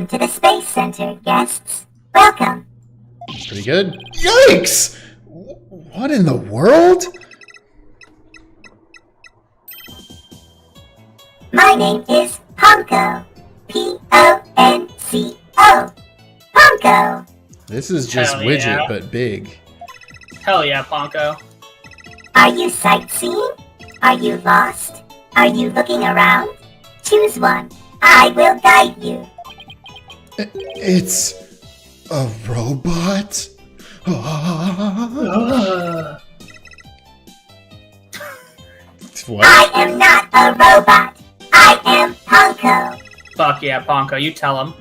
Welcome to the Space Center, guests. Welcome. Pretty good. Yikes! What in the world? My name is Ponco. Ponco. Ponco. This is just Hell Widget, yeah. but big. Hell yeah, Ponco. Are you sightseeing? Are you lost? Are you looking around? Choose one. I will guide you. It's a robot? What? I am not a robot. I am Ponco. Fuck yeah, Ponco, you tell him.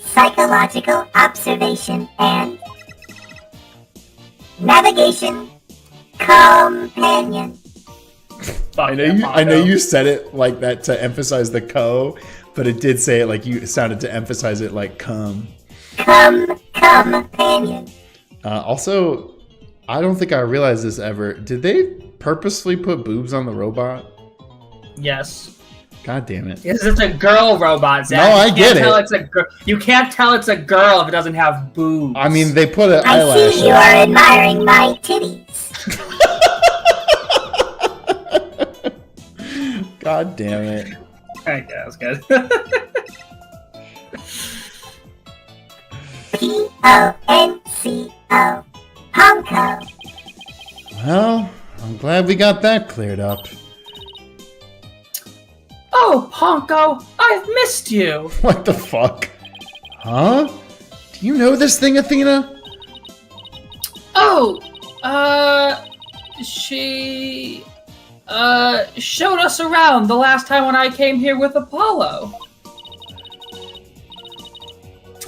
Psychological observation and navigation companion. Fuck I know yeah, you. Ponco. I know you said it like that to emphasize the co, but it did say it like you sounded to emphasize it like come. Companion. Also, I don't think I realized this ever. Did they purposely put boobs on the robot? Yes. God damn it! Because it's a girl robot, Zach. No, I get tell it. It's a you can't tell it's a girl if it doesn't have boobs. I mean, they put an I eyelash. see you are admiring my titties. God damn it! Okay, that was good. Ponco. Ponco. Well, I'm glad we got that cleared up. Oh, Ponco, I've missed you. What the fuck? Huh? Do you know this thing, Athena? Oh, she showed us around the last time when I came here with Apollo.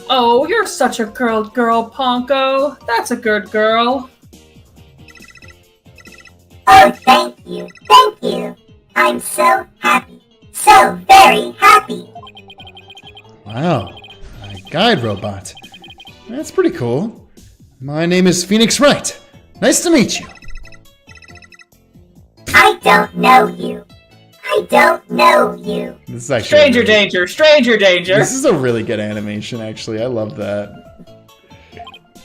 Oh, you're such a girl, Ponco. That's a good girl. Oh, thank you. Thank you. I'm so happy. So very happy. Wow, a guide robot. That's pretty cool. My name is Phoenix Wright. Nice to meet you. I don't know you. I don't know you. This is actually Stranger danger, stranger danger. This is a really good animation, actually. I love that.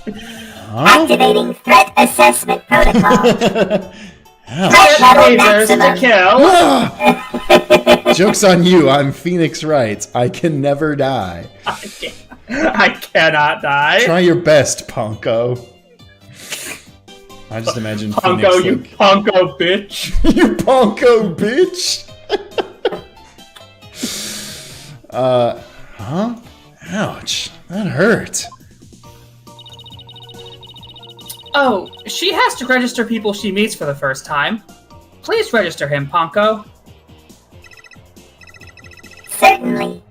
Huh? Activating threat assessment protocol. Ouch. Threat level Lasers to maximum. kill. Ah! Joke's on you. I'm Phoenix Wright. I can never die. I cannot die. Try your best, Ponco. I just imagine Ponco, Phoenix you like, Ponco bitch. you Ponco bitch. Huh? Ouch. That hurt. Oh, she has to register people she meets for the first time. Please register him, Ponco. Certainly.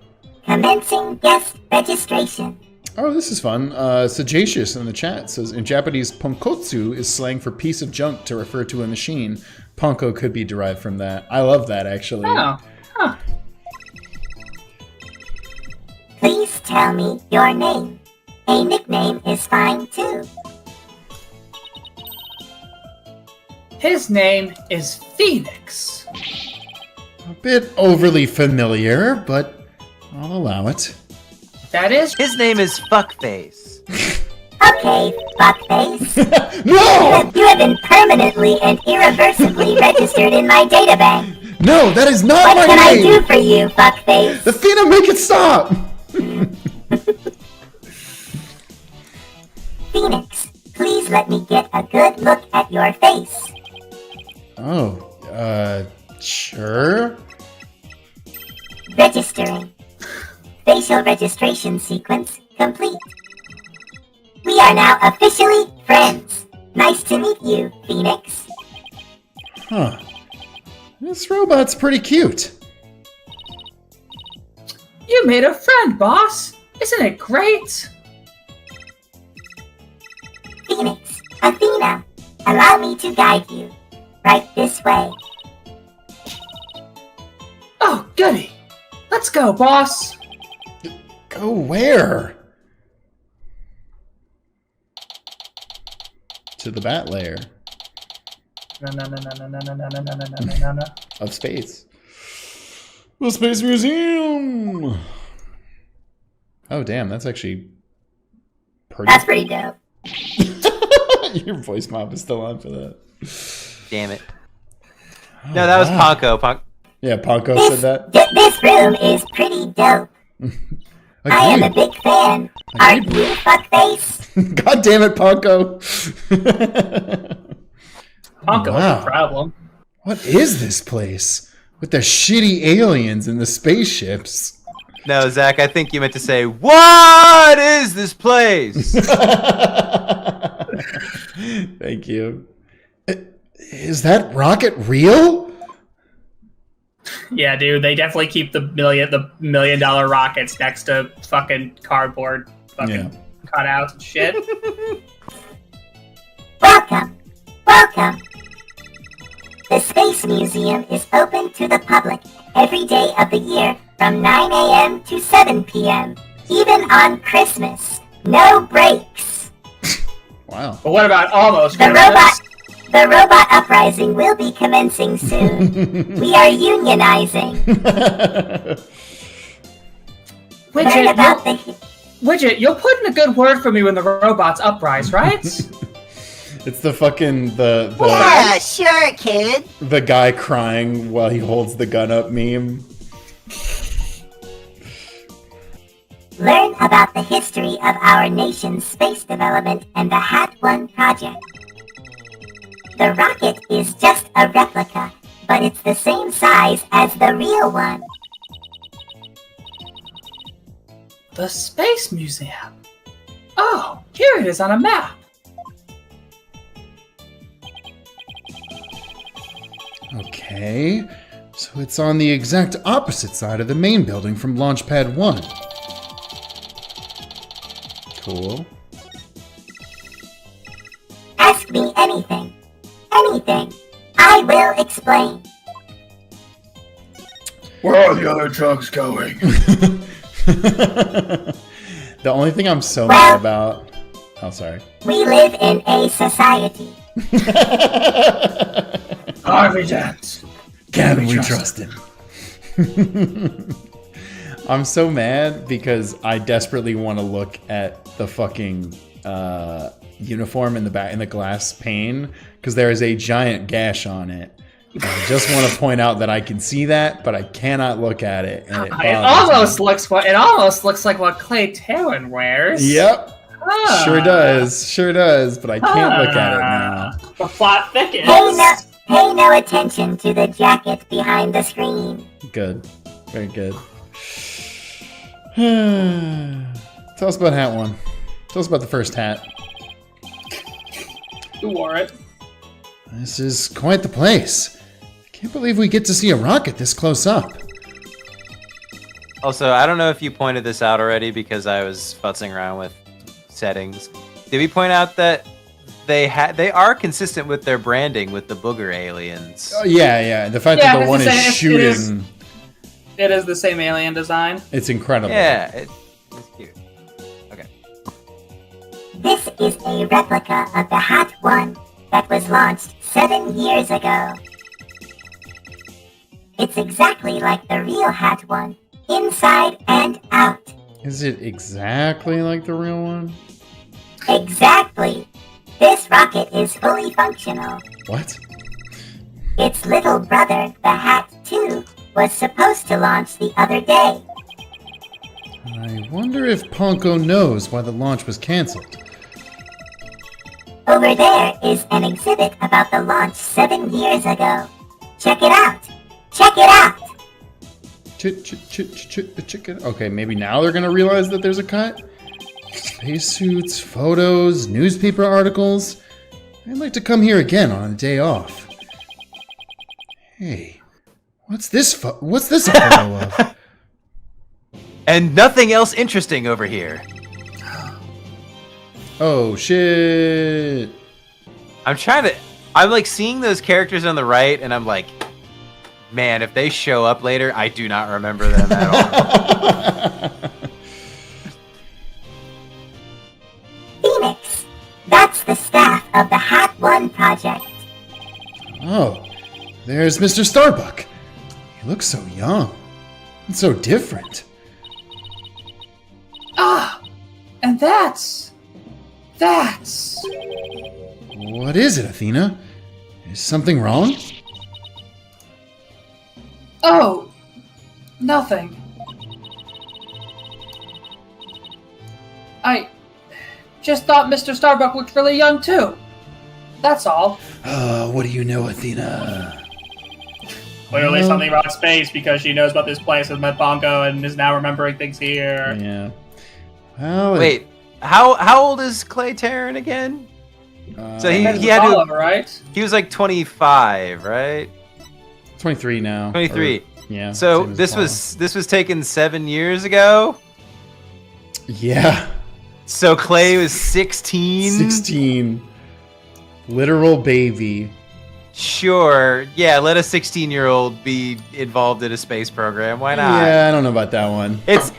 Commencing guest registration. Oh, this is fun. Sagacious in the chat says, in Japanese, ponkotsu is slang for piece of junk to refer to a machine. Ponko could be derived from that. I love that, actually. Oh, huh. Please tell me your name. A nickname is fine too. His name is Phoenix. A bit overly familiar, but I'll allow it. That is... His name is Fuckface. Okay, fuckface. No! You have been permanently and irreversibly registered in my databank. No, that is not What my can I name! do for you, fuckface? Athena, make it stop! Phoenix, please let me get a good look at your face. Oh, sure? Registering. Facial registration sequence complete. We are now officially friends. Nice to meet you, Phoenix. Huh. This robot's pretty cute. You made a friend, boss. Isn't it great? Phoenix, Athena, allow me to guide you. Right this way. Oh, goody. Let's go, boss. Go where? To the bat layer No. of space. The Space Museum! Oh, damn, that's actually That's pretty dope. Your voice mop is still on for that. Damn it. Oh, No, that was wow. Ponco. Yeah, Ponco said that. This room is pretty dope. I am a big fan. Aren't you, fuckface? God damn it, Ponco. Ponco was Wow. the problem. What is this place? With the shitty aliens and the spaceships. No, Zach, I think you meant to say, what is this place? Thank you. Is that rocket real? Yeah, dude, they definitely keep the $1 million rockets next to fucking cardboard fucking cutouts and shit. Welcome. Welcome. The Space Museum is open to the public every day of the year from 9 a.m. to 7 p.m. Even on Christmas. No breaks. Wow. But what about almost The robot uprising will be commencing soon. We are unionizing. Learn about Widget, you'll put in a good word for me when the robots uprise, right? It's the fucking Yeah, sure, kid. the guy crying while he holds the gun up meme. Learn about the history of our nation's space development and the Hat 1 project. The rocket is just a replica, but it's the same size as the real one. The Space Museum. Oh, here it is on a map. Okay, so it's on the exact opposite side of the main building from Launchpad 1. Cool. Ask me anything. Anything. I will explain. Where are the other trucks going? The only thing I'm so mad about... Oh, sorry. We live in a society. Harvey Dent. Can we trust him? I'm so mad because I desperately want to look at the fucking uniform in the glass pane because there is a giant gash on it. And I just want to point out that I can see that, but I cannot look at it. And It almost looks like what Clay Taryn wears. Yep. Ah. Sure does, but I can't look at it now. The plot thickens. Pay no attention to the jacket behind the screen. Good. Very good. Tell us about Hat 1. Tell us about the first hat. Who wore it? This is quite the place. I can't believe we get to see a rocket this close up. Also, I don't know if you pointed this out already because I was futzing around with settings. Did we point out that they are consistent with their branding with the booger aliens? Oh, yeah. The fact that the one is shooting... It is the same alien design. It's incredible. Yeah, it's cute. Okay. This is a replica of the Hat 1 that was launched 7 years ago. It's exactly like the real Hat 1, inside and out. Is it exactly like the real one? Exactly. This rocket is fully functional. What? Its little brother, the Hat 2, was supposed to launch the other day. I wonder if Ponco knows why the launch was canceled. Over there is an exhibit about the launch 7 years ago. Check it out. Check it out. Chicken. Okay, maybe now they're gonna realize that there's a cut? Spacesuits, photos, newspaper articles. I'd like to come here again on a day off. Hey, what's this a photo of? And nothing else interesting over here. Oh shit! I'm like seeing those characters on the right, and I'm like, man, if they show up later, I do not remember them at all. Phoenix. That's the staff of the Hat 1 project. Oh, there's Mr. Starbuck. He looks so young and so different. And that's... What is it, Athena? Is something wrong? Oh, nothing. I just thought Mr. Starbuck looked really young, too. That's all. What do you know, Athena? Clearly something about space because she knows about this place with Ponco and is now remembering things here. Yeah. Well, Wait, how old is Clay Terran again? So he had Apollo, to, right? he was like 25, right? 23 now. 23. Or, yeah. So same as this Apollo. was taken 7 years ago. Yeah. So Clay was 16. 16. Literal baby. Sure. Yeah, let a 16-year-old be involved in a space program. Why not? Yeah, I don't know about that one. It's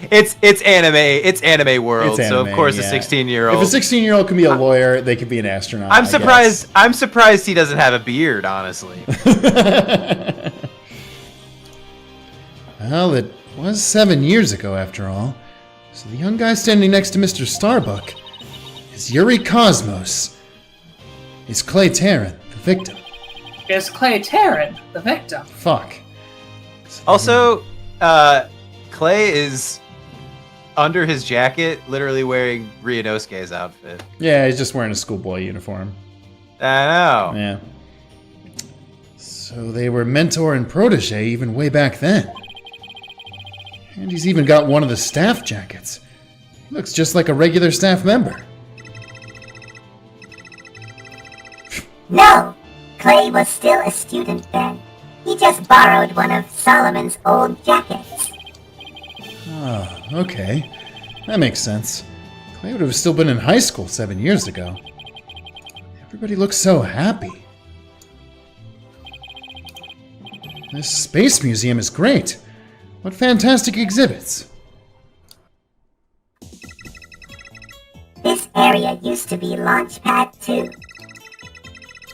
anime. It's anime world. It's So of anime, course yeah. a 16-year-old. If a 16-year-old can be a lawyer, they could be an astronaut. I'm I surprised. guess. I'm surprised he doesn't have a beard. Honestly. Well, it was 7 years ago, after all. So the young guy standing next to Mr. Starbuck is Yuri Cosmos. Is Clay Terran, the victim. Is Clay Terran the victim? Fuck. Also, Clay is under his jacket, literally wearing Ryunosuke's outfit. Yeah, he's just wearing a schoolboy uniform. I know. Yeah. So they were mentor and protege even way back then. And he's even got one of the staff jackets. Looks just like a regular staff member. No, Clay was still a student then. He just borrowed one of Solomon's old jackets. Ah, okay. That makes sense. Clay would have still been in high school 7 years ago. Everybody looks so happy. This space museum is great. What fantastic exhibits. This area used to be Launchpad 2.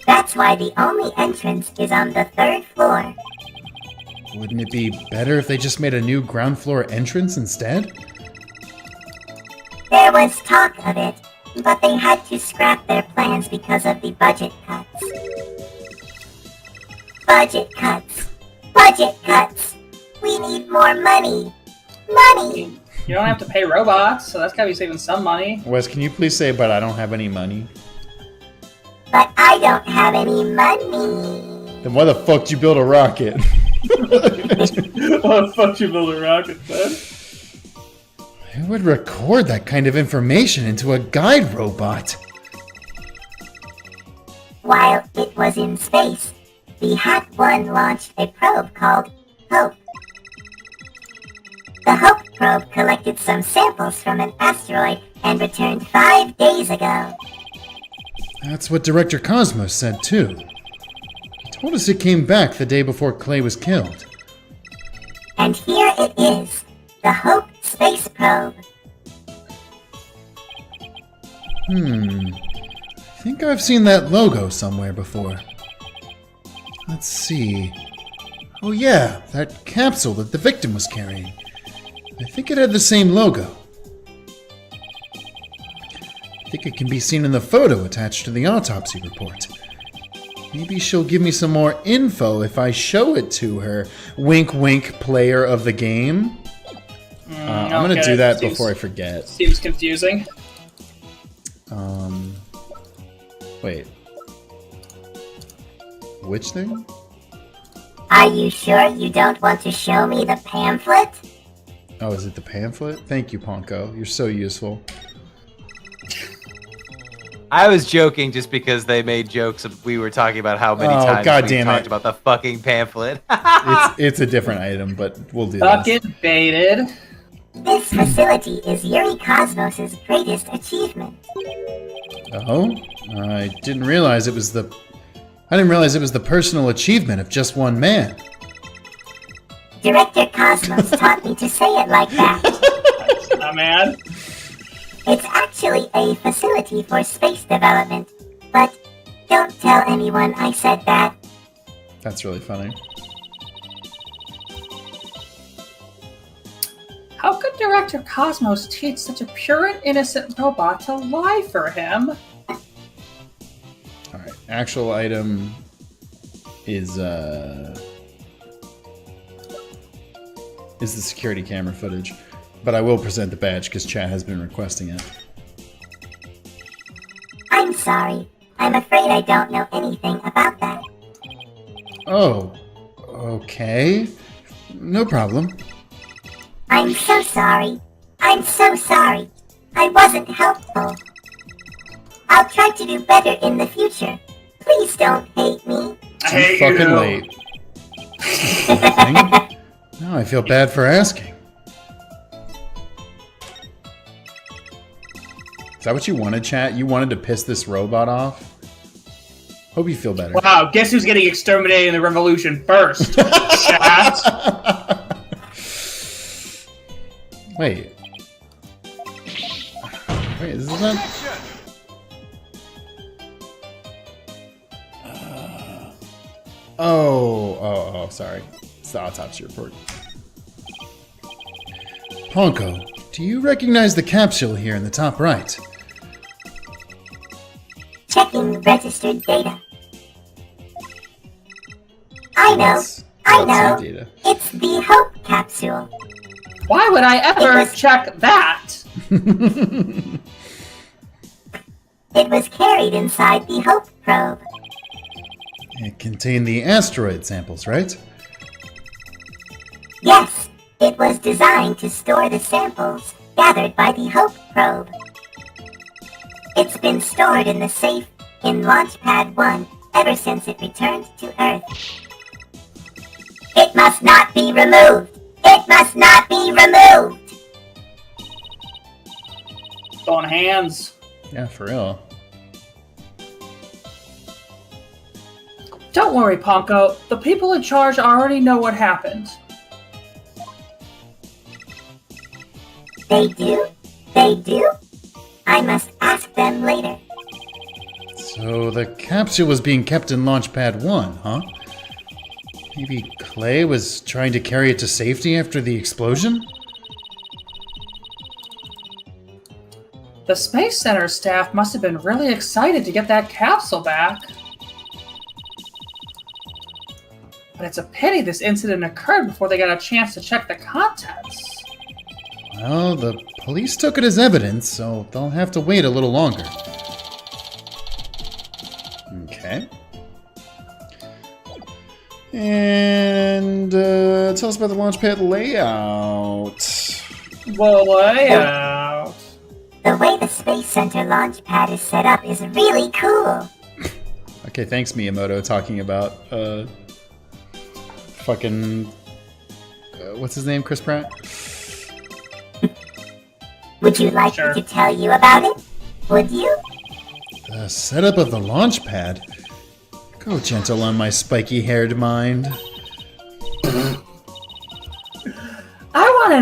That's why the only entrance is on the 3rd floor. Wouldn't it be better if they just made a new ground floor entrance instead? There was talk of it, but they had to scrap their plans because of the budget cuts. Budget cuts. Budget cuts. We need more money. Money! You don't have to pay robots, so that's gotta be saving some money. Wes, can you please say, but I don't have any money? But I don't have any money. Then why the fuck did you build a rocket? Why the fuck you build a rocket, then? Who would record that kind of information into a guide robot? While it was in space, the Hat 1 launched a probe called Hope. The Hope probe collected some samples from an asteroid and returned 5 days ago. That's what Director Cosmos said too. He told us it came back the day before Clay was killed. And here it is, the Hope space probe. I think I've seen that logo somewhere before. Let's see. Oh yeah, that capsule that the victim was carrying. I think it had the same logo. I think it can be seen in the photo attached to the autopsy report. Maybe she'll give me some more info if I show it to her. Wink wink, player of the game. I'm gonna Okay, do that seems- before I forget. Seems confusing. Wait. Which thing? Are you sure you don't want to show me the pamphlet? Oh, is it the pamphlet? Thank you, Ponco. You're so useful. I was joking just because they made jokes. We were talking about how many Oh, times God we damn talked it. about the fucking pamphlet. It's a different item, but we'll do this. Bucket baited. This facility is Yuri Cosmos' greatest achievement. Oh, I didn't realize it was the personal achievement of just one man. Director Cosmos taught me to say it like that. Not mad. It's actually a facility for space development, but don't tell anyone I said that. That's really funny. How could Director Cosmos teach such a pure and innocent robot to lie for him? Alright, actual item is the security camera footage. But I will present the badge because chat has been requesting it. I'm sorry. I'm afraid I don't know anything about that. Oh, okay. No problem. I'm so sorry. I'm so sorry. I wasn't helpful. I'll try to do better in the future. Please don't hate me. I hate Too fucking you. late. Now I feel bad for asking. Is that what you wanted, chat? You wanted to piss this robot off? Hope you feel better. Wow, guess who's getting exterminated in the revolution first? Chat. Wait. Wait, is this not... Oh, sorry. It's the autopsy report. Ponco, do you recognize the capsule here in the top right? Checking registered data. I know. That's I your know. data. It's the Hope capsule. Why would I ever check that? It was carried inside the Hope probe. It contained the asteroid samples, right? Yes, it was designed to store the samples gathered by the Hope probe. It's been stored in the safe in Launchpad 1 ever since it returned to Earth. It must not be removed! It must not be removed! Throwing hands. Yeah, for real. Don't worry, Ponco. The people in charge already know what happened. They do? They do? I must ask them later. So the capsule was being kept in Launchpad 1, huh? Maybe Clay was trying to carry it to safety after the explosion? The Space Center staff must have been really excited to get that capsule back. But it's a pity this incident occurred before they got a chance to check the contents. Well, the police took it as evidence, so they'll have to wait a little longer. Okay. And tell us about the Launchpad layout. The layout. The way the Space Center launch pad is set up is really cool. Okay, thanks Miyamoto talking about fucking what's his name? Chris Pratt? Would you like Sure. me to tell you about it? Would you? The setup of the launch pad? Go gentle on my spiky-haired mind. I want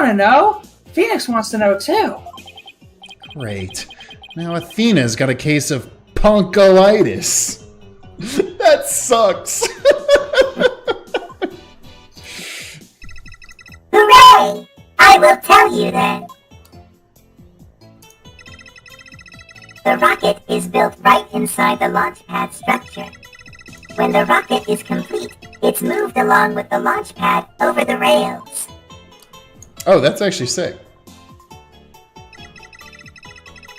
to know. Phoenix wants to know too. Great. Now Athena's got a case of poncoitis. That sucks. Hooray! I will tell you then. The rocket is built right inside the launch pad structure. When the rocket is complete, it's moved along with the launch pad over the rails. Oh, that's actually sick.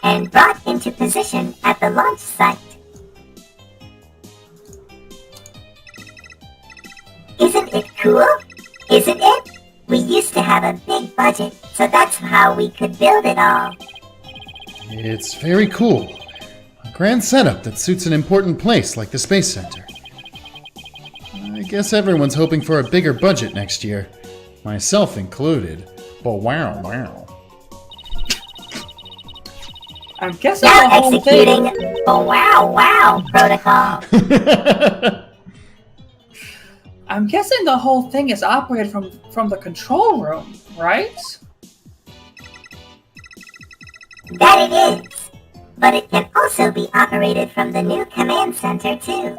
And brought into position at the launch site. Isn't it cool? Isn't it? We used to have a big budget, so that's how we could build it all. It's very cool. A grand setup that suits an important place like the Space Center. I guess everyone's hoping for a bigger budget next year. Myself included. But wow. I'm guessing the Now whole executing thing. the wow protocol. I'm guessing the whole thing is operated from the control room, right? That it is. But it can also be operated from the new command center too.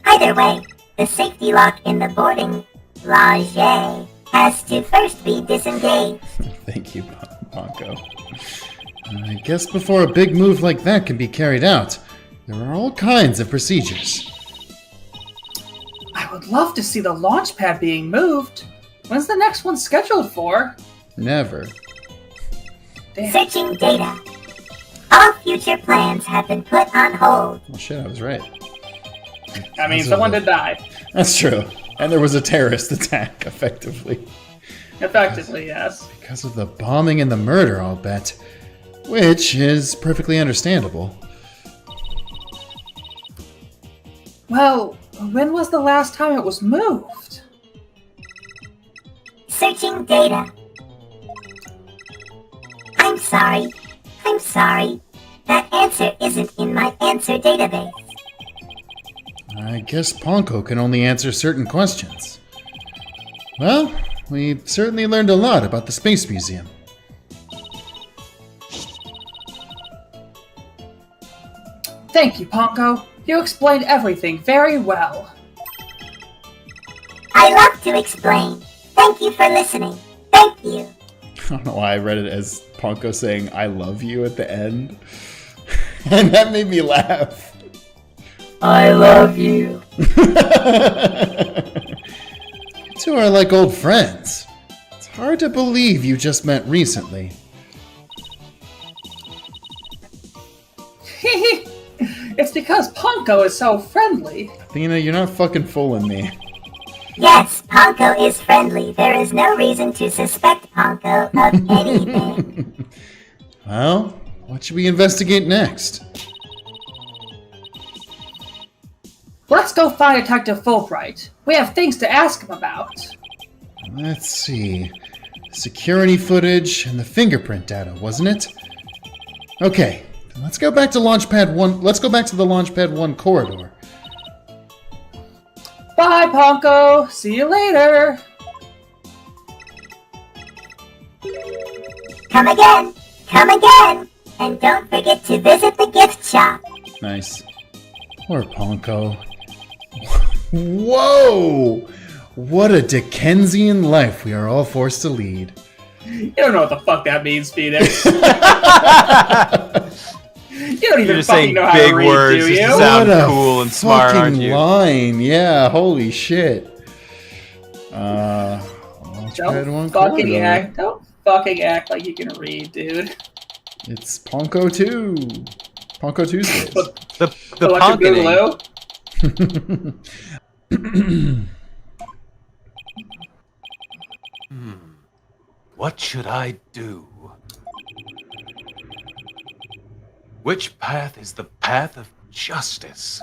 Either way, the safety lock in the boarding lounge has to first be disengaged. Thank you, Ponco. I guess before a big move like that can be carried out, there are all kinds of procedures. I would love to see the launch pad being moved. When's the next one scheduled for? Never. Damn. Searching data. All future plans have been put on hold. Well, shit, I was right. I mean, Because of someone the- did die. That's true. And there was a terrorist attack, effectively. Effectively, yes. Because of the bombing and the murder, I'll bet. Which is perfectly understandable. Well, when was the last time it was moved? Searching data. I'm sorry. That answer isn't in my answer database. I guess Ponco can only answer certain questions. Well, we certainly learned a lot about the Space Museum. Thank you, Ponco. You explained everything very well. I love to explain. Thank you for listening. Thank you. I don't know why I read it as Ponco saying, "I love you" at the end. And that made me laugh. I love you. You two are like old friends. It's hard to believe you just met recently. It's because Ponco is so friendly. Athena, you're not fucking fooling me. Yes, Ponco is friendly. There is no reason to suspect Ponco of anything. Well, what should we investigate next? Let's go find Detective Fulbright. We have things to ask him about. Let's see. Security footage and the fingerprint data, wasn't it? Okay, then let's go back to Launchpad 1. Let's go back to the Launchpad 1 corridor. Bye, Ponco. See you later. Come again. And don't forget to visit the gift shop. Nice. Poor Ponco. Whoa! What a Dickensian life we are all forced to lead. You don't know what the fuck that means, Phoenix. You don't You're even just fucking saying know how big to read, words do just you? to sound What a cool and smart, aren't fucking you? line. Yeah, holy shit. Launchpad 1 corridor. Don't fucking act like you can read, dude. It's Ponco 2. Ponco Tuesdays. The Electric punketing. Boogaloo? What should I do? Which path is the path of justice?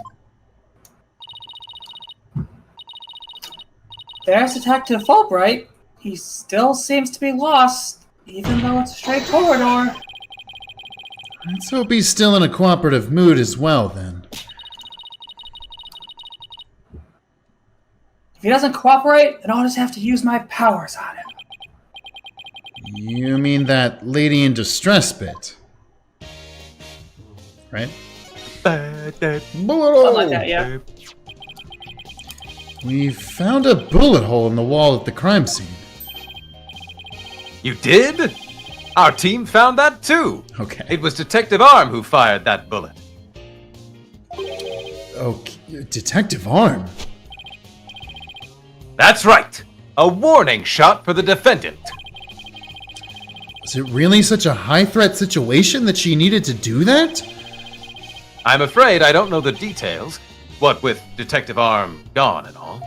There's Detective Fulbright. He still seems to be lost, even though it's a straight corridor. Let's hope he's still in a cooperative mood as well, then. If he doesn't cooperate, then I'll just have to use my powers on him. You mean that lady in distress bit? Right? Bullet Something hole! like that, yeah. We found a bullet hole in the wall at the crime scene. You did? Our team found that too. Okay. It was Detective Arm who fired that bullet. Okay. Detective Arm? That's right. A warning shot for the defendant. Was it really such a high-threat situation that she needed to do that? I'm afraid I don't know the details. What with Detective Arm gone and all.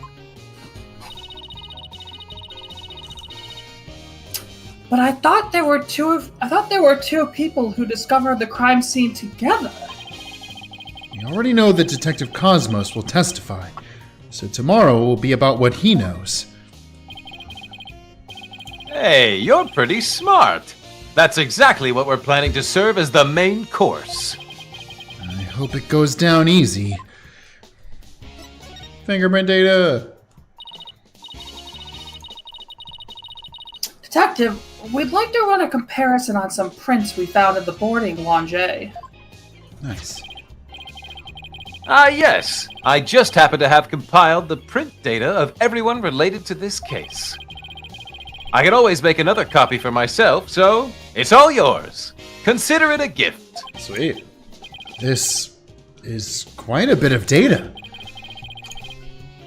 But I thought there were two people who discovered the crime scene together. We already know that Detective Cosmos will testify, so tomorrow will be about what he knows. Hey, you're pretty smart. That's exactly what we're planning to serve as the main course. I hope it goes down easy. Fingerprint data! Detective, we'd like to run a comparison on some prints we found in the boarding lounge. Nice. Ah, yes. I just happen to have compiled the print data of everyone related to this case. I can always make another copy for myself, so it's all yours. Consider it a gift. Sweet. This is quite a bit of data.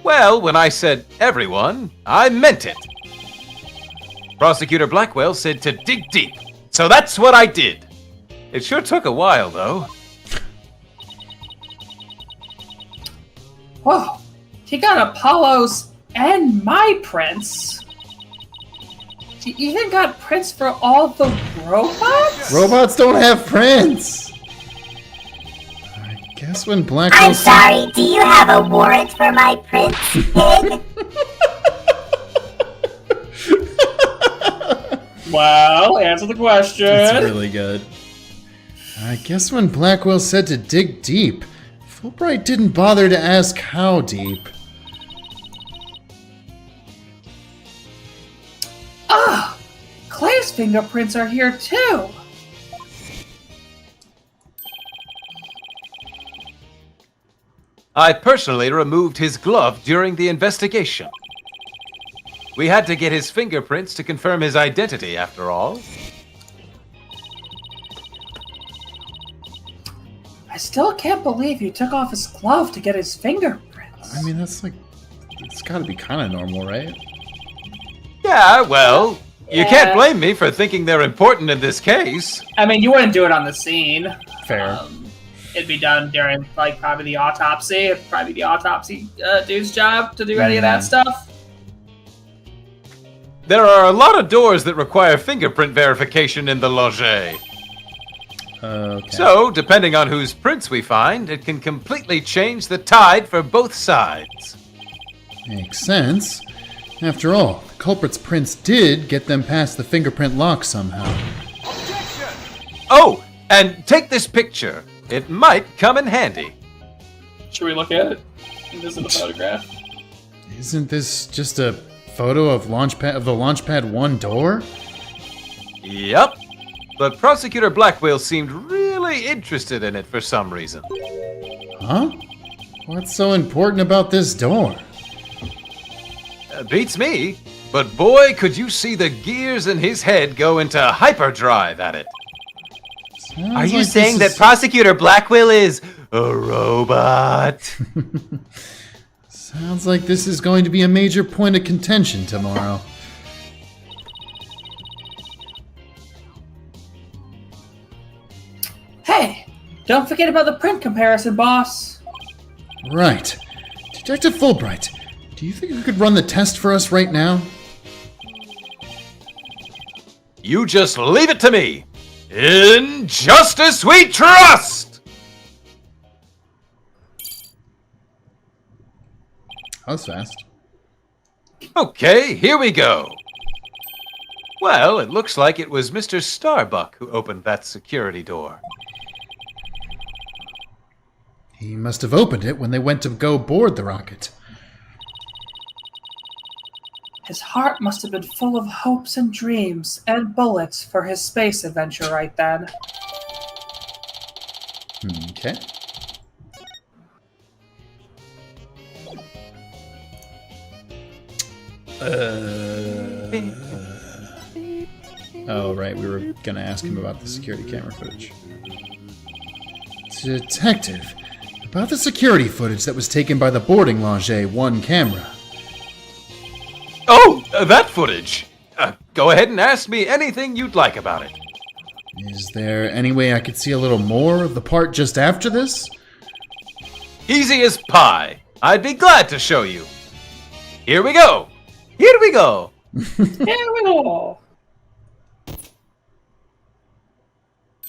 Well, when I said everyone, I meant it. Prosecutor Blackwell said to dig deep, so that's what I did. It sure took a while, though. Whoa, he got Apollo's and my prints. He even got prints for all the robots? Robots don't have prints. I guess when Blackwell... I'm sorry, do you have a warrant for my prints, pig? Well, answer the question. That's really good. I guess when Blackwell said to dig deep, Fulbright didn't bother to ask how deep. Ah! Clay's fingerprints are here too! I personally removed his glove during the investigation. We had to get his fingerprints to confirm his identity, after all. I still can't believe you took off his glove to get his fingerprints. I mean, that's like... It's gotta be kind of normal, right? Yeah, well, you can't blame me for thinking they're important in this case. I mean, you wouldn't do it on the scene. Fair. It'd be done during, like, probably the autopsy. It'd probably be the autopsy dude's job to do any of that stuff. There are a lot of doors that require fingerprint verification in the loge. Okay. So, depending on whose prints we find, it can completely change the tide for both sides. Makes sense. After all, the culprit's prints did get them past the fingerprint lock somehow. Oh, and take this picture. It might come in handy. Should we look at it? This is a photograph. Isn't this just a photo of the Launchpad 1 door? Yep. But Prosecutor Blackwell seemed really interested in it for some reason. Huh? What's so important about this door? Beats me. But boy, could you see the gears in his head go into hyperdrive at it. Sounds Are you like saying this that Prosecutor Blackwell is a robot? Sounds like this is going to be a major point of contention tomorrow. Hey, don't forget about the print comparison, boss. Right. Detective Fulbright, do you think you could run the test for us right now? You just leave it to me. In justice we trust! That was fast. Okay, here we go. Well, it looks like it was Mr. Starbuck who opened that security door. He must have opened it when they went to go board the rocket. His heart must have been full of hopes and dreams and bullets for his space adventure right then. Okay. Oh, right. We were going to ask him about the security camera footage. Detective, about the security footage that was taken by the boarding lounge 1 camera. Oh, that footage. Go ahead and ask me anything you'd like about it. Is there any way I could see a little more of the part just after this? Easy as pie. I'd be glad to show you. Here we go. Here we go. Here we go.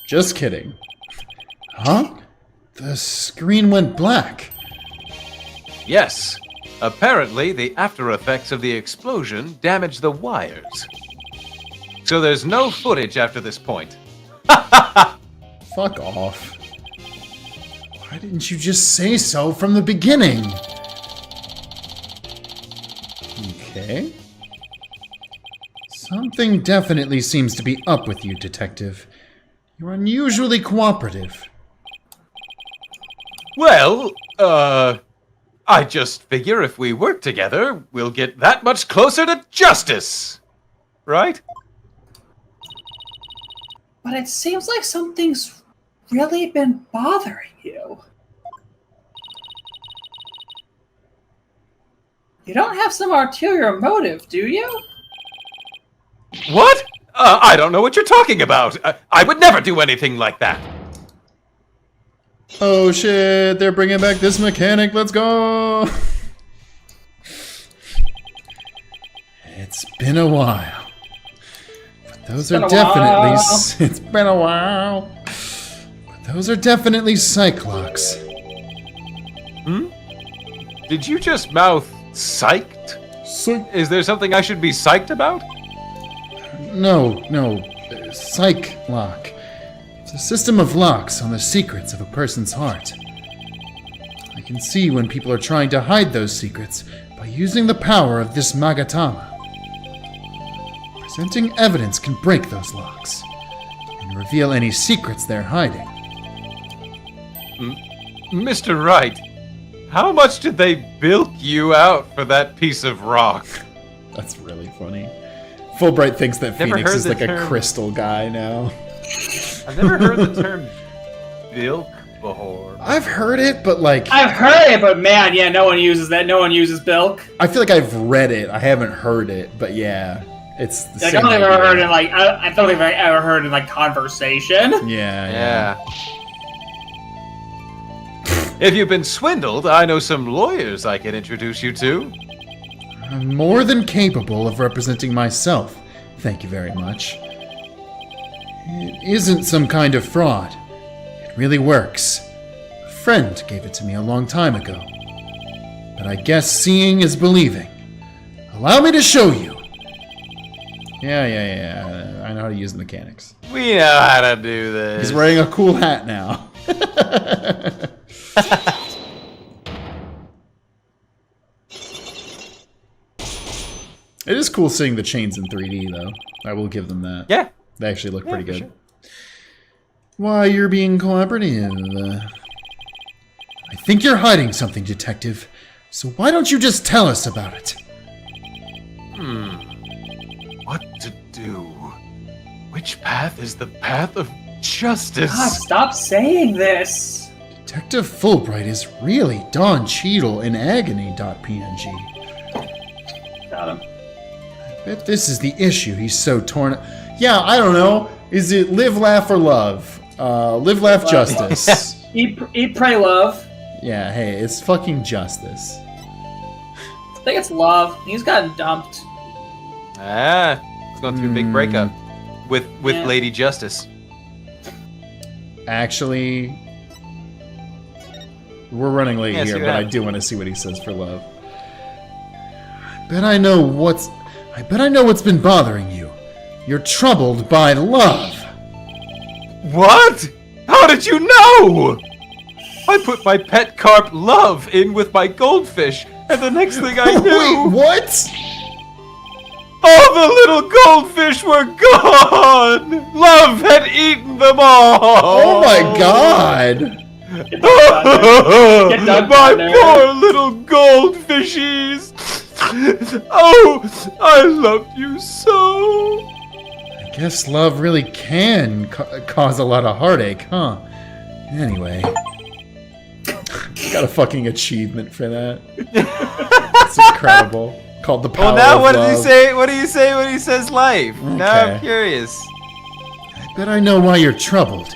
Just kidding. Huh? The screen went black. Yes. Apparently, the after effects of the explosion damaged the wires. So there's no footage after this point. Fuck off. Why didn't you just say so from the beginning? Okay. Something definitely seems to be up with you, Detective. You're unusually cooperative. Well, I just figure if we work together, we'll get that much closer to justice. right? But it seems like something's really been bothering you. You don't have some ulterior motive, do you? What? I don't know what you're talking about. I would never do anything like that. Oh shit, they're bringing back this mechanic. Let's go. It's been a while. But those are definitely... It's been a while. But those are definitely Cyclops. Did you just mouth psyched? Is there something I should be psyched about? No. Psych lock. It's a system of locks on the secrets of a person's heart. I can see when people are trying to hide those secrets by using the power of this Magatama. Presenting evidence can break those locks and reveal any secrets they're hiding. Mr. Wright, how much did they bilk you out for that piece of rock? That's really funny. Fulbright thinks that Never Phoenix heard is the like a term. crystal guy now. I've never heard the term bilk before. I've heard it, but like... I've heard it, but man, yeah, no one uses that. No one uses bilk. I feel like I've read it. I haven't heard it, but yeah. It's the Like, same I don't think I've ever idea. heard it like I don't think I've ever heard it in like conversation. Yeah. If you've been swindled, I know some lawyers I can introduce you to. I'm more than capable of representing myself. Thank you very much. It isn't some kind of fraud. It really works. A friend gave it to me a long time ago. But I guess seeing is believing. Allow me to show you. Yeah. I know how to use the mechanics. We know how to do this. He's wearing a cool hat now. It is cool seeing the chains in 3D, though. I will give them that. Yeah. They actually look pretty for good. sure. Why, you're being cooperative. I think you're hiding something, Detective. So why don't you just tell us about it? What to do? Which path is the path of justice? God, stop saying this. Detective Fulbright is really Don Cheadle in agony.png. Got him. I bet this is the issue he's so torn. Yeah, I don't know. Is it live, laugh, or love? Live, laugh, justice. Eat, pray, love. Yeah, hey, it's fucking justice. I think it's love. He's gotten dumped. He's going through a big breakup with Yeah. Lady Justice. Actually, we're running late Yeah, see here, what but I happens. do want to see what he says for love. I bet I know what's been bothering you. You're troubled by love. What? How did you know? I put my pet carp Love in with my goldfish, and the next thing I knew, Wait, what? all the little goldfish were gone! Love had eaten them all! Oh my god! Get done, My partner. poor little goldfishies! Oh, I loved you so! I guess love really can cause a lot of heartache, huh? Anyway. Got a fucking achievement for that. That's incredible. Called the power Well, now of what love. does he say? What do you say when he says life? Now I'm Okay. curious. I bet I know why you're troubled.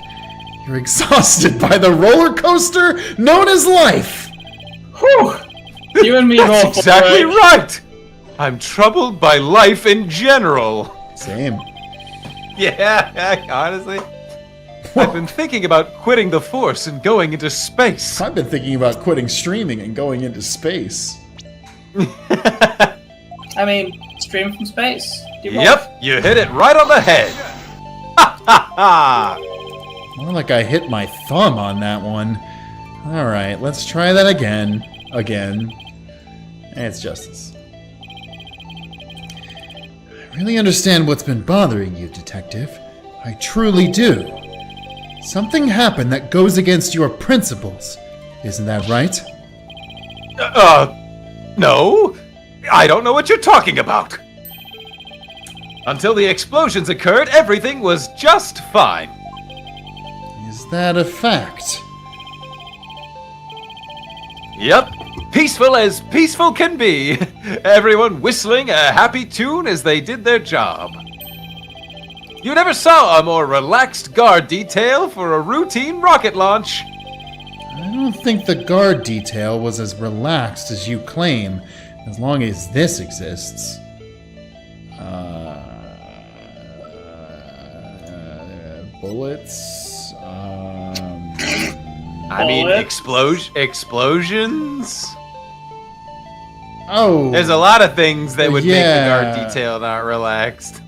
You're exhausted by the roller coaster known as life. Whew. You and me That's both. exactly right? right. I'm troubled by life in general. Same. Yeah, honestly. I've been thinking about quitting the Force and going into space. I've been thinking about quitting streaming and going into space. I mean, stream from space. Do both. Yep, you hit it right on the head. Ha ha ha! More like I hit my thumb on that one. Alright, let's try that again. Again. It's justice. I really understand what's been bothering you, Detective. I truly do. Something happened that goes against your principles. Isn't that right? No. I don't know what you're talking about. Until the explosions occurred, everything was just fine. Is that a fact? Yep, peaceful as peaceful can be. Everyone whistling a happy tune as they did their job. You never saw a more relaxed guard detail for a routine rocket launch. I don't think the guard detail was as relaxed as you claim, as long as this exists. Bullets? I mean, explosions? Oh! There's a lot of things that would make the yeah. guard detail not relaxed.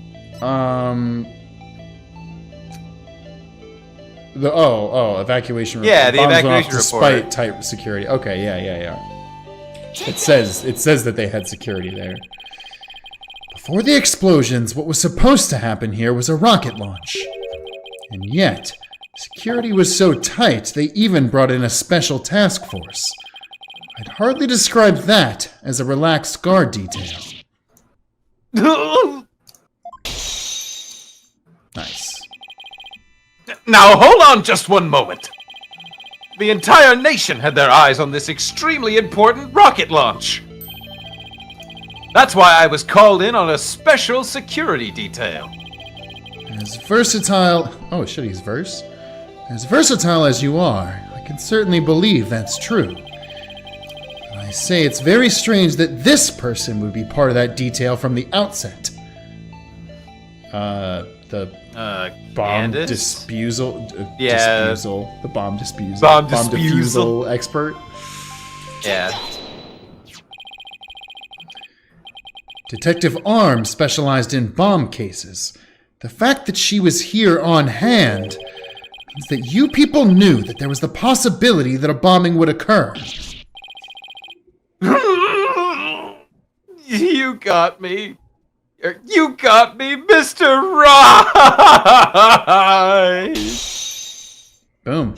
Evacuation report. Yeah, the Bombs went evacuation off despite type security. Okay, yeah. It says that they had security there. Before the explosions, what was supposed to happen here was a rocket launch. And yet, security was so tight, they even brought in a special task force. I'd hardly describe that as a relaxed guard detail. Nice. Now, hold on just one moment. The entire nation had their eyes on this extremely important rocket launch. That's why I was called in on a special security detail. As versatile... Oh, shit, he's verse? As versatile as you are, I can certainly believe that's true. But I say it's very strange that this person would be part of that detail from the outset. The bomb Candace? disposal... Yeah. Disposal. The bomb disposal. Bomb diffusal expert. Yeah. Detective Arm specialized in bomb cases. The fact that she was here on hand means that you people knew that there was the possibility that a bombing would occur. You got me. You got me, Mr. Wright! Boom.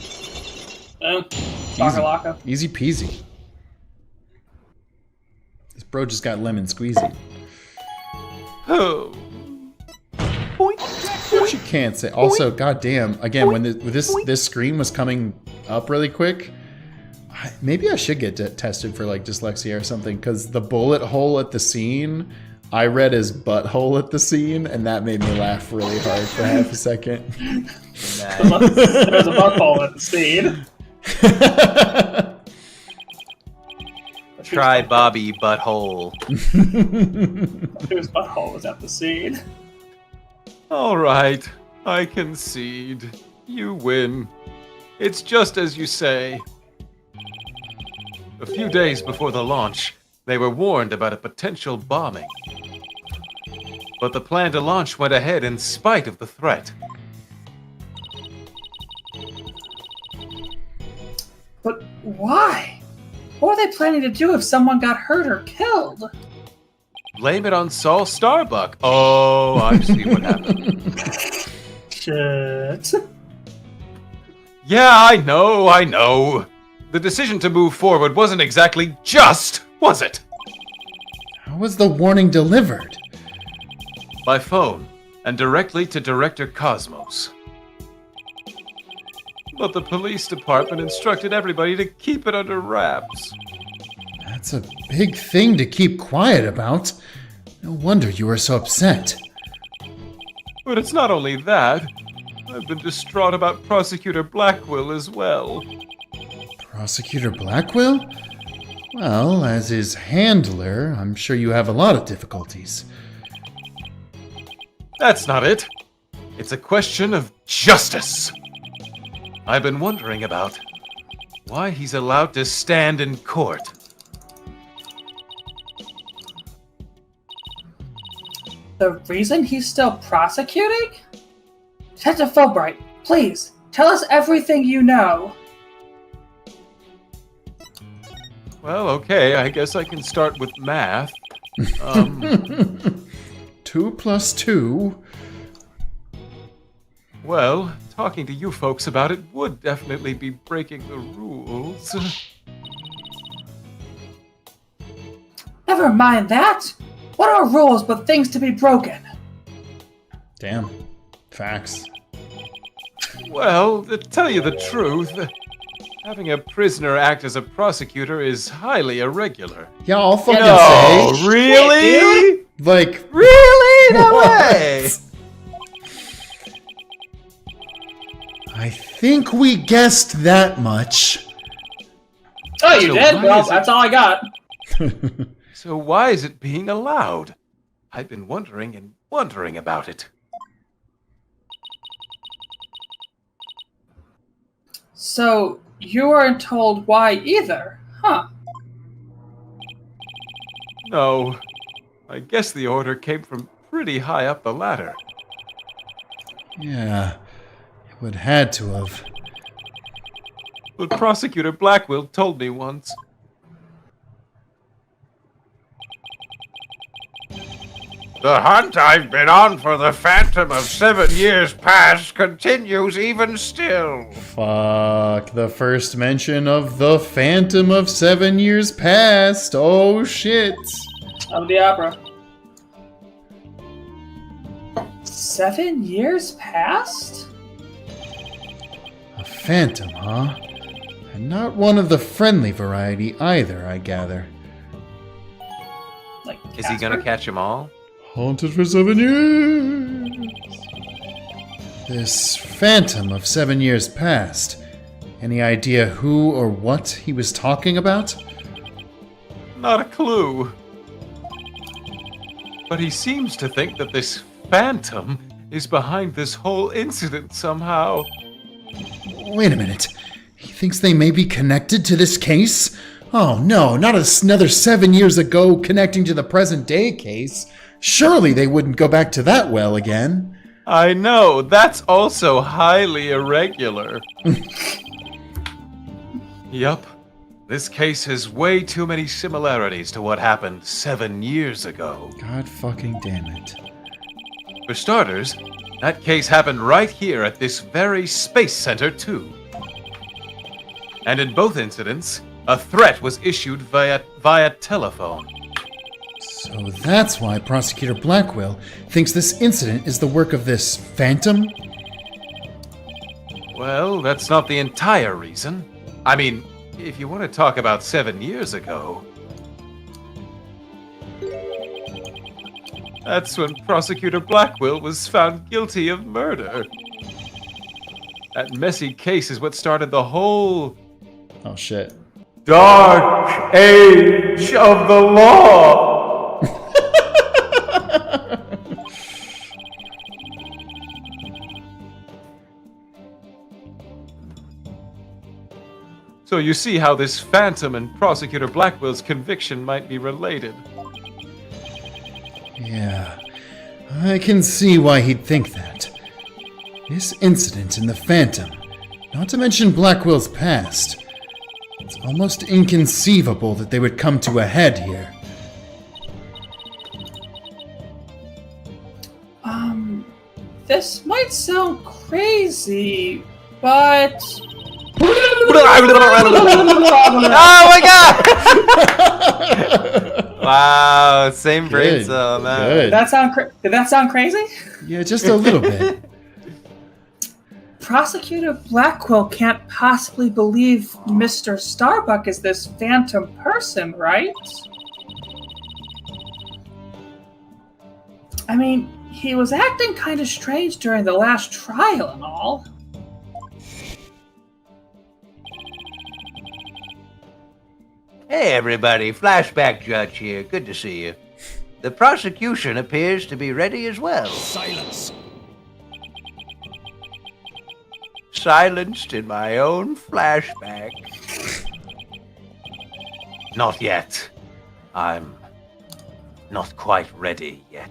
Laka. Easy peasy. This bro just got lemon squeezy. Oh. What you can't say. Also, goddamn, again, when this screen was coming up really quick, maybe I should get tested for like dyslexia or something, because the bullet hole at the scene, I read as butthole at the scene, and that made me laugh really hard for half a second. There's a butthole at the scene. Try Bobby Butthole. Whose butthole was at the scene? All right, I concede. You win. It's just as you say. A few days before the launch, they were warned about a potential bombing. But the plan to launch went ahead in spite of the threat. But why? What were they planning to do if someone got hurt or killed? Blame it on Saul Starbuck. Oh, I see what happened. Shit. Yeah, I know. The decision to move forward wasn't exactly just, was it? How was the warning delivered? By phone, and directly to Director Cosmos. But the police department instructed everybody to keep it under wraps. That's a big thing to keep quiet about. No wonder you were so upset. But it's not only that. I've been distraught about Prosecutor Blackwell as well. Prosecutor Blackwell? Well, as his handler, I'm sure you have a lot of difficulties. That's not it. It's a question of justice. I've been wondering about why he's allowed to stand in court. The reason he's still prosecuting? Detective Fulbright, please, tell us everything you know. Well, okay, I guess I can start with math. 2 plus 2. Well, talking to you folks about it would definitely be breaking the rules. Never mind that. What are rules but things to be broken? Damn. Facts. Well, to tell you the truth, having a prisoner act as a prosecutor is highly irregular. Yeah, I'll fucking No, say. really? Like, Really? No What? way! I think we guessed that much. Oh, you So did? why Well, is it- that's all I got. So why is it being allowed? I've been wondering and wondering about it. So, you weren't told why either, huh? No, I guess the order came from pretty high up the ladder. Yeah, it would had to have. But Prosecutor Blackwell told me once. The hunt I've been on for the Phantom of 7 years past continues even still. Fuck, the first mention of the Phantom of 7 years past. Oh shit. Of the opera. 7 years passed? A phantom, huh? And not one of the friendly variety either, I gather. Like, Is he gonna Casper? catch them all? Haunted for 7 years. This phantom of 7 years past. Any idea who or what he was talking about? Not a clue. But he seems to think that this Phantom is behind this whole incident somehow. Wait a minute. He thinks they may be connected to this case? Oh no, not another 7 years ago connecting to the present day case. Surely they wouldn't go back to that well again. I know, that's also highly irregular. Yup. This case has way too many similarities to what happened 7 years ago. God fucking damn it. For starters, that case happened right here at this very space center, too. And in both incidents, a threat was issued via telephone. So that's why Prosecutor Blackwell thinks this incident is the work of this phantom? Well, that's not the entire reason. I mean, if you want to talk about 7 years ago, that's when Prosecutor Blackwell was found guilty of murder. That messy case is what started the whole Oh shit. Dark Age of the Law. So you see how this phantom and Prosecutor Blackwell's conviction might be related. Yeah, I can see why he'd think that. This incident in the Phantom, not to mention Blackwell's past, it's almost inconceivable that they would come to a head here. This might sound crazy, but... Oh my god! Wow, same brain Good, cell, man. Did good. that sound crazy? Yeah, just a little bit. Prosecutor Blackwell can't possibly believe Mr. Starbuck is this phantom person, right? I mean, he was acting kind of strange during the last trial and all. Hey everybody, Flashback Judge here. Good to see you. The prosecution appears to be ready as well. Silence. Silenced in my own flashback. Not yet. I'm not quite ready yet.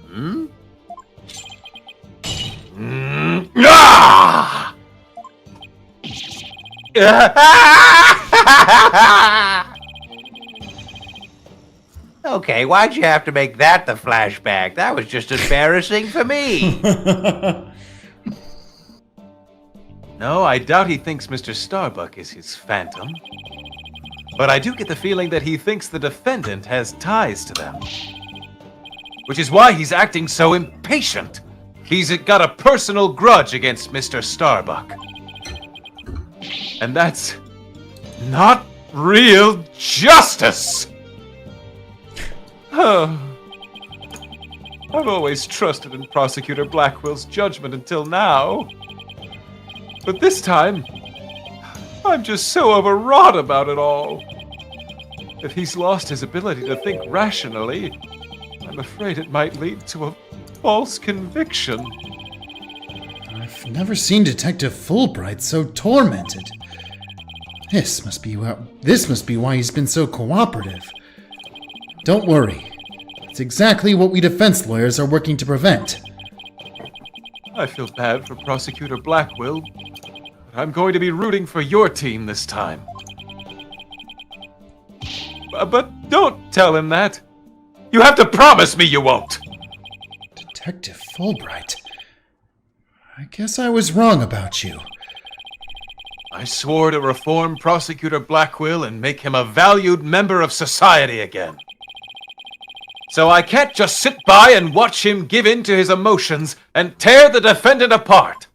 Hmm? Ah! Okay, why'd you have to make that the flashback? That was just embarrassing for me. No, I doubt he thinks Mr. Starbuck is his phantom. But I do get the feeling that he thinks the defendant has ties to them. which is why he's acting so impatient. He's got a personal grudge against Mr. Starbuck. And that's not real justice! Oh. I've always trusted in Prosecutor Blackwell's judgment until now. But this time, I'm just so overwrought about it all. If he's lost his ability to think rationally, I'm afraid it might lead to a false conviction. I've never seen Detective Fulbright so tormented. This must be why he's been so cooperative. Don't worry. It's exactly what we defense lawyers are working to prevent. I feel bad for Prosecutor Blackwell, but I'm going to be rooting for your team this time. But don't tell him that. You have to promise me you won't. Detective Fulbright. I guess I was wrong about you. I swore to reform Prosecutor Blackwell and make him a valued member of society again. So I can't just sit by and watch him give in to his emotions and tear the defendant apart.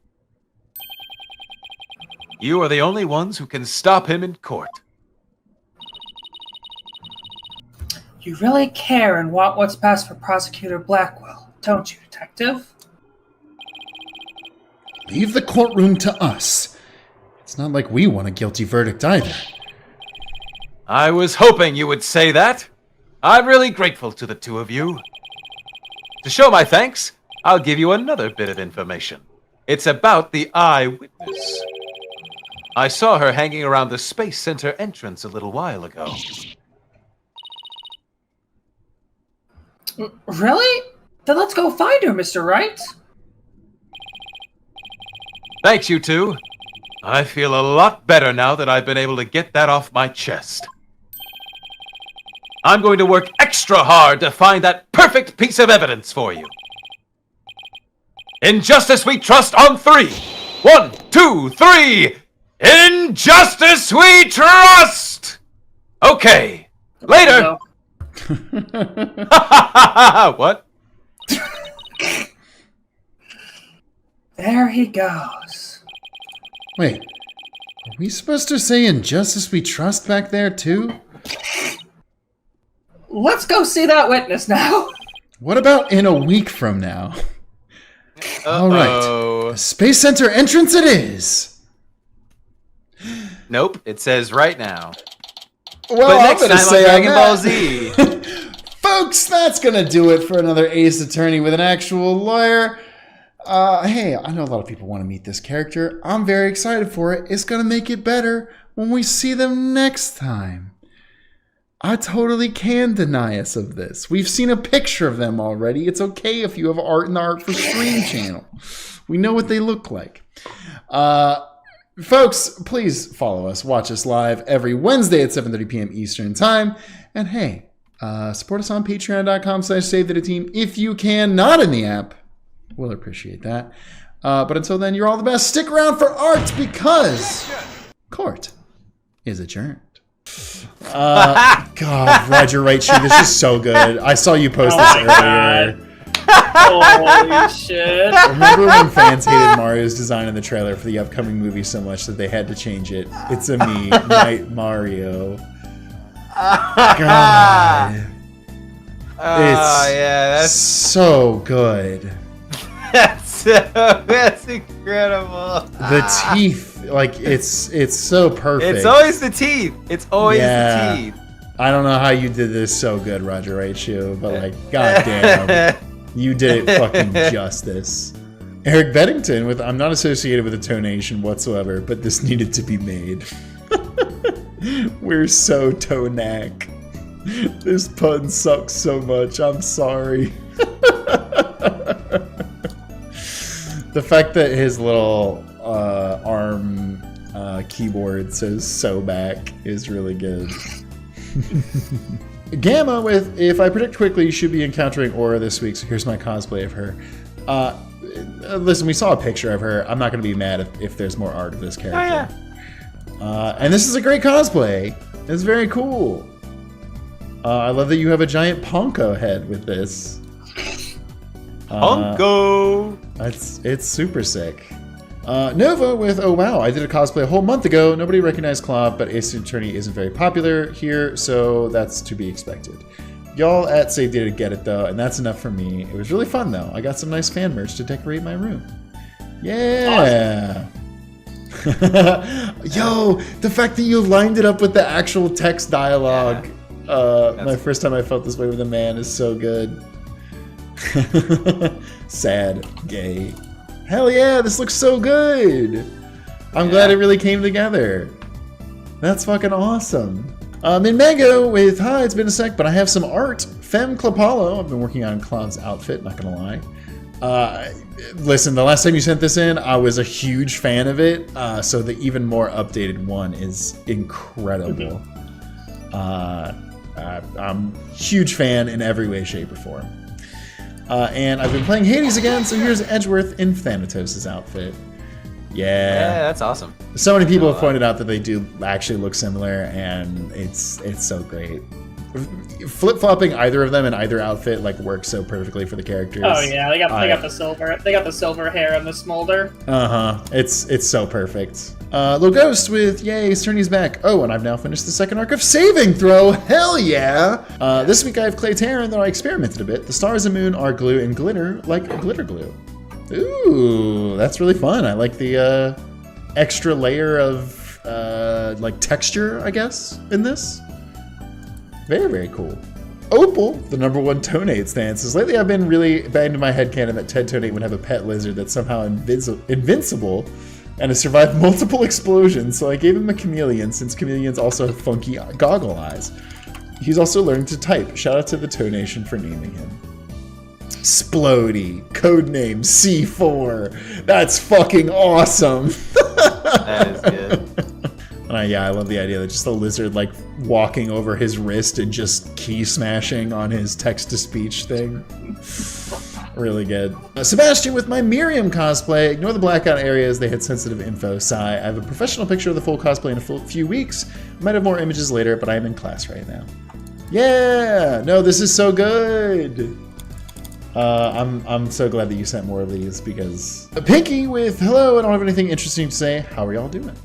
You are the only ones who can stop him in court. You really care and want what's best for Prosecutor Blackwell, don't you, Detective? Leave the courtroom to us. It's not like we want a guilty verdict either. I was hoping you would say that. I'm really grateful to the two of you. To show my thanks, I'll give you another bit of information. It's about the eyewitness. I saw her hanging around the Space Center entrance a little while ago. Really? Then let's go find her, Mr. Wright. Thanks, you two. I feel a lot better now that I've been able to get that off my chest. I'm going to work extra hard to find that perfect piece of evidence for you. In Justice We Trust on 3. 1, 2, 3. In Justice We Trust! Okay. Later. What? There he goes. Wait, are we supposed to say In Justice We Trust back there too? Let's go see that witness now. What about in a week from now? All right, Space Center entrance it is. Nope, it says right now. Well, But I'm next gonna time say on Dragon on Ball that. Z. Folks, that's gonna do it for another Ace Attorney with an actual lawyer. Hey, I know a lot of people want to meet this character. I'm very excited for it. It's gonna make it better when we see them next time. I totally can deny us of this. We've seen a picture of them already. It's okay if you have art in the Art for Stream channel. We know what they look like. Folks, please follow us. Watch us live every Wednesday at 7:30 p.m. Eastern Time. And hey, support us on patreon.com/SaveTheTeam if you can, not in the app. We'll appreciate that. But until then, you're all the best. Stick around for art because court is adjourned. God, Roger Wright shoe. This is so good. I saw you post this earlier. Holy shit. Remember when fans hated Mario's design in the trailer for the upcoming movie so much that they had to change it? It's a me, Night Mario. God. It's so good. That's incredible. The teeth, like it's so perfect. It's always the teeth. It's always the teeth. I don't know how you did this so good, Roger Raichu, but like, goddamn, you did it fucking justice. Eric Beddington with I'm not associated with a tonation whatsoever, but this needed to be made. We're so toe-knack. This pun sucks so much. I'm sorry. The fact that his little ARM keyboard says "so back" is really good. Gamma with if I predict quickly, you should be encountering Aura this week. So here's my cosplay of her. Listen, we saw a picture of her. I'm not going to be mad if there's more art of this character. Oh, yeah. And this is a great cosplay. It's very cool. I love that you have a giant Ponco head with this. Ponco! It's super sick. Nova with, oh wow, I did a cosplay a whole month ago. Nobody recognized Claw, but Ace Attorney isn't very popular here, so that's to be expected. Y'all at Save Data get it though, and that's enough for me. It was really fun though. I got some nice fan merch to decorate my room. Yeah! Awesome. Yo, the fact that you lined it up with the actual text dialogue. My first time I felt this way with a man is so good. Sad, gay. Hell yeah, this looks so good. I'm glad it really came together. That's fucking awesome. In Mango with, hi, it's been a sec, but I have some art. Femme Clapalo. I've been working on Cloud's outfit, not gonna lie. Listen, the last time you sent this in, I was a huge fan of it. So the even more updated one is incredible. I'm a huge fan in every way, shape, or form. And I've been playing Hades again, so here's Edgeworth in Thanatos' outfit. Yeah, that's awesome. So many people have pointed out that they do actually look similar, and it's so great. Flip-flopping either of them in either outfit like works so perfectly for the characters. Oh yeah, they got the silver. They got the silver hair and the smolder. It's so perfect. Little Ghost with yay, Cerny's back. Oh, and I've now finished the second arc of Saving Throw. Hell yeah! This week I have Clay Terran, though I experimented a bit. The stars and moon are glue and glitter like glitter glue. Ooh, that's really fun. I like the extra layer of like texture, I guess, in this. Very, very cool. Opal, the #1 Tonate stance, is lately I've been really banged in my headcanon that Ted Tonate would have a pet lizard that's somehow invincible and has survived multiple explosions, so I gave him a chameleon since chameleons also have funky goggle eyes. He's also learned to type. Shout out to the Tonation for naming him. Splody, codename C4. That's fucking awesome. That is good. Yeah, I love the idea that just the lizard like walking over his wrist and just key smashing on his text-to-speech thing. Really good. Sebastian with my Miriam cosplay. Ignore the blackout areas, they had sensitive info. Sigh. I have a professional picture of the full cosplay in a few weeks. Might have more images later, but I am in class right now. Yeah! No, this is so good! I'm so glad that you sent more of these because Pinky with hello, I don't have anything interesting to say. How are y'all doing?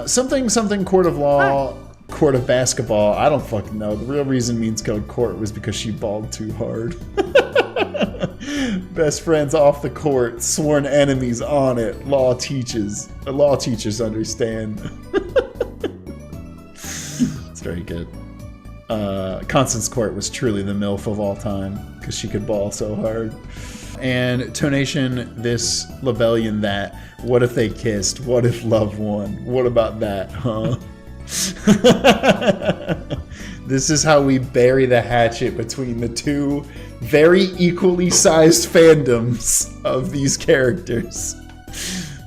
Something court of law, court of basketball. I don't fucking know. The real reason means code court was because she balled too hard. Best friends off the court, sworn enemies on it. Law teachers understand. It's very good. Constance Court was truly the MILF of all time because she could ball so hard. And Tonation, this, Lebellion, that. What if they kissed? What if love won? What about that, huh? This is how we bury the hatchet between the two very equally sized fandoms of these characters.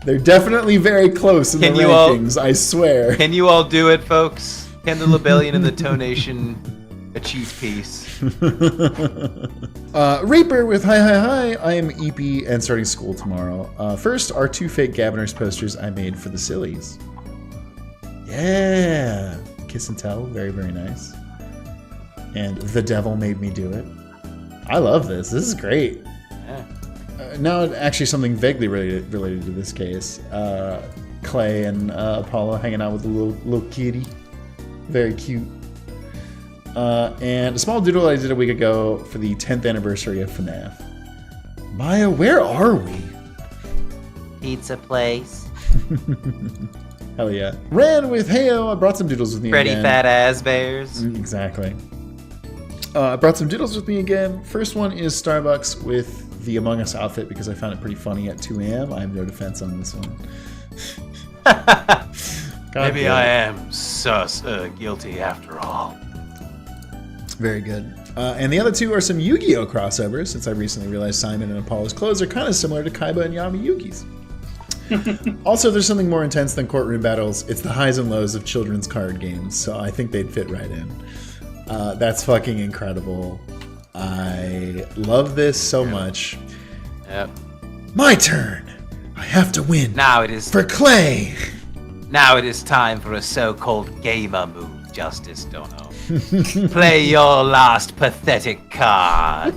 They're definitely very close in the rankings, I swear. Can you all do it, folks? Can the Lebellion and the Tonation achieve peace? Reaper with hi. I am EP and starting school tomorrow. First, our 2 fake Gaviners posters I made for the Sillies. Yeah! Kiss and tell, very, very nice. And the devil made me do it. I love this. This is great. Yeah. Now, actually, something vaguely related to this case. Clay and Apollo hanging out with the little kitty. Very cute. And a small doodle I did a week ago for the 10th anniversary of FNAF. Maya, where are we? Pizza place. Hell yeah. Ran with Heyo. I brought some doodles with me Pretty again. fat ass bears. Exactly. I brought some doodles with me again. First one is Starbucks with the Among Us outfit because I found it pretty funny at 2 a.m. I have no defense on this one. Maybe I am guilty after all. Very good. And the other two are some Yu-Gi-Oh! Crossovers, since I recently realized Simon and Apollo's clothes are kind of similar to Kaiba and Yami Yuki's. Also, there's something more intense than courtroom battles. It's the highs and lows of children's card games, so I think they'd fit right in. That's fucking incredible. I love this so much. Yep. My turn! I have to win! Now it is For Clay! Now it is time for a so-called gamer move, Justice Dono. Play your last pathetic card.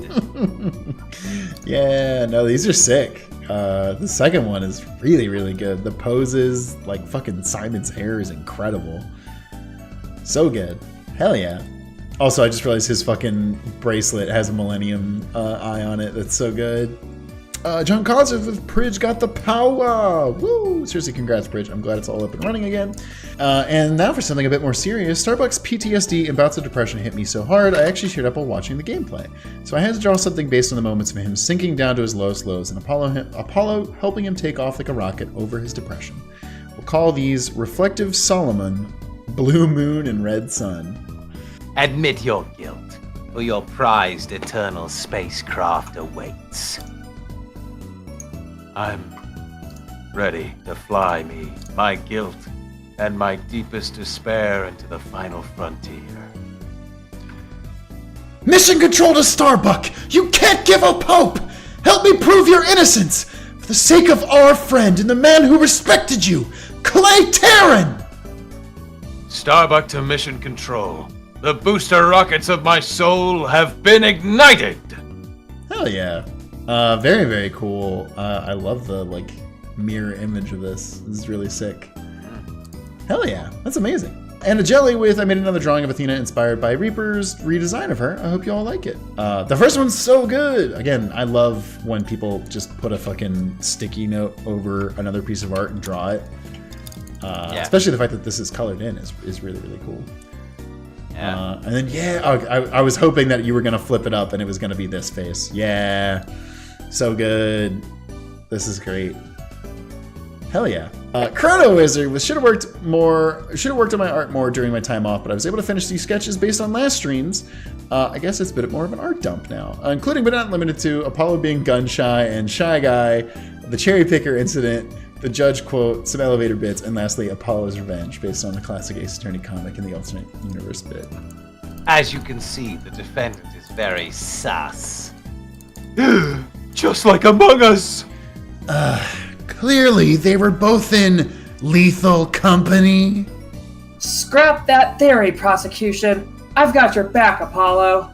Yeah, no, these are sick. The second one is really, really good. The poses, like fucking Simon's hair is incredible. So good. Hell yeah. Also, I just realized his fucking bracelet has a Millennium eye on it. That's so good. John Cosmic with Pridge got the power. Woo! Seriously, congrats, Pridge. I'm glad it's all up and running again. And now for something a bit more serious. Starbucks PTSD and bouts of depression hit me so hard, I actually cheered up while watching the gameplay. So I had to draw something based on the moments of him sinking down to his lowest lows and Apollo helping him take off like a rocket over his depression. We'll call these Reflective Solomon, Blue Moon, and Red Sun. Admit your guilt, or your prized eternal spacecraft awaits. I'm ready to fly me, my guilt, and my deepest despair into the final frontier. Mission control to Starbuck! You can't give up hope! Help me prove your innocence! For the sake of our friend and the man who respected you, Clay Terran! Starbuck to mission control. The booster rockets of my soul have been ignited! Hell yeah. Very, very cool. I love the, like, mirror image of this. This is really sick. Hell yeah. That's amazing. And a jelly with, I made another drawing of Athena inspired by Reaper's redesign of her. I hope you all like it. The first one's so good. Again, I love when people just put a fucking sticky note over another piece of art and draw it. Especially the fact that this is colored in is really, really cool. Yeah. And then, I was hoping that you were going to flip it up and it was going to be this face. Yeah. So good. This is great. Hell yeah. Chrono Wizard should have worked on my art more during my time off, but I was able to finish these sketches based on last streams. I guess it's a bit more of an art dump now, including but not limited to Apollo being gun shy and Shy Guy, the cherry picker incident, the judge quote, some elevator bits, and lastly Apollo's revenge based on the classic Ace Attorney comic in the alternate universe bit. As you can see, the defendant is very sus. Just like Among Us! Clearly, they were both in lethal company. Scrap that theory, prosecution. I've got your back, Apollo.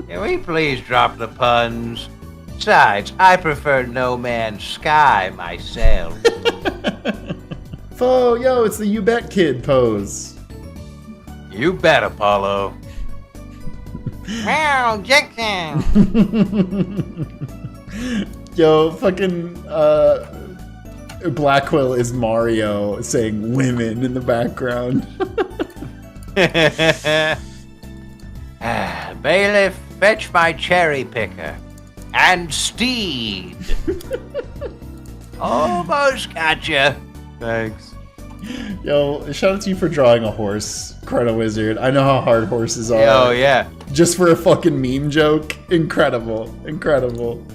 Can we please drop the puns? Besides, I prefer No Man's Sky myself. Yo, it's the You Bet Kid pose. You bet, Apollo. Wow, Jackson! Yo, fucking Blackwell is Mario saying women in the background. Bailiff, fetch my cherry picker. And steed. Almost gotcha. Thanks. Yo, shout out to you for drawing a horse, Chrono Wizard. I know how hard horses are. Oh, yeah. Just for a fucking meme joke. Incredible. Incredible.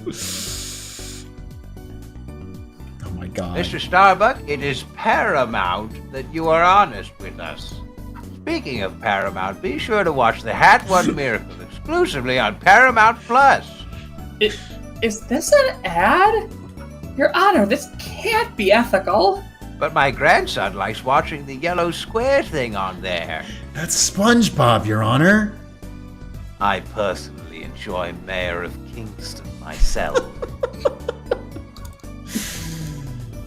Oh my god. Mr. Starbuck, it is paramount that you are honest with us. Speaking of Paramount, be sure to watch The Hat One Miracle exclusively on Paramount Plus. Is this an ad? Your Honor, this can't be ethical. But my grandson likes watching the yellow square thing on there. That's SpongeBob, Your Honor. I personally enjoy Mayor of Kingston myself.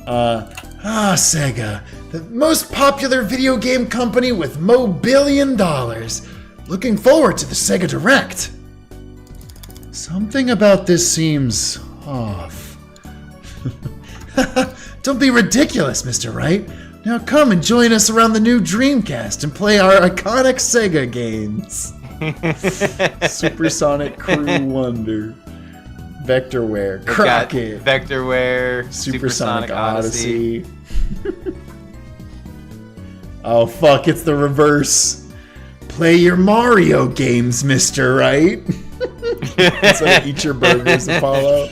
Sega, the most popular video game company with $1 billion. Looking forward to the Sega Direct. Something about this seems off. Don't be ridiculous, Mr. Wright. Now come and join us around the new Dreamcast and play our iconic Sega games. Supersonic Crew Wonder. Vectorware. Crockett. Vectorware. Supersonic Odyssey. Oh fuck, it's the reverse. Play your Mario games, Mr. Wright. So eat your burgers, Apollo.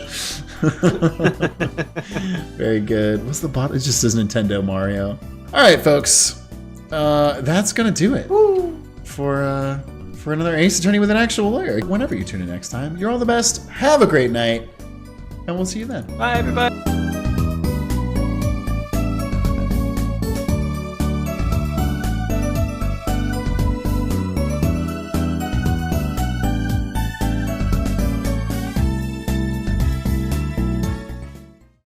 Very good. What's the bottom? It just says Nintendo Mario. All right, folks. That's gonna do it for another Ace Attorney with an actual lawyer. Whenever you tune in next time, you're all the best. Have a great night, and we'll see you then. Bye, everybody.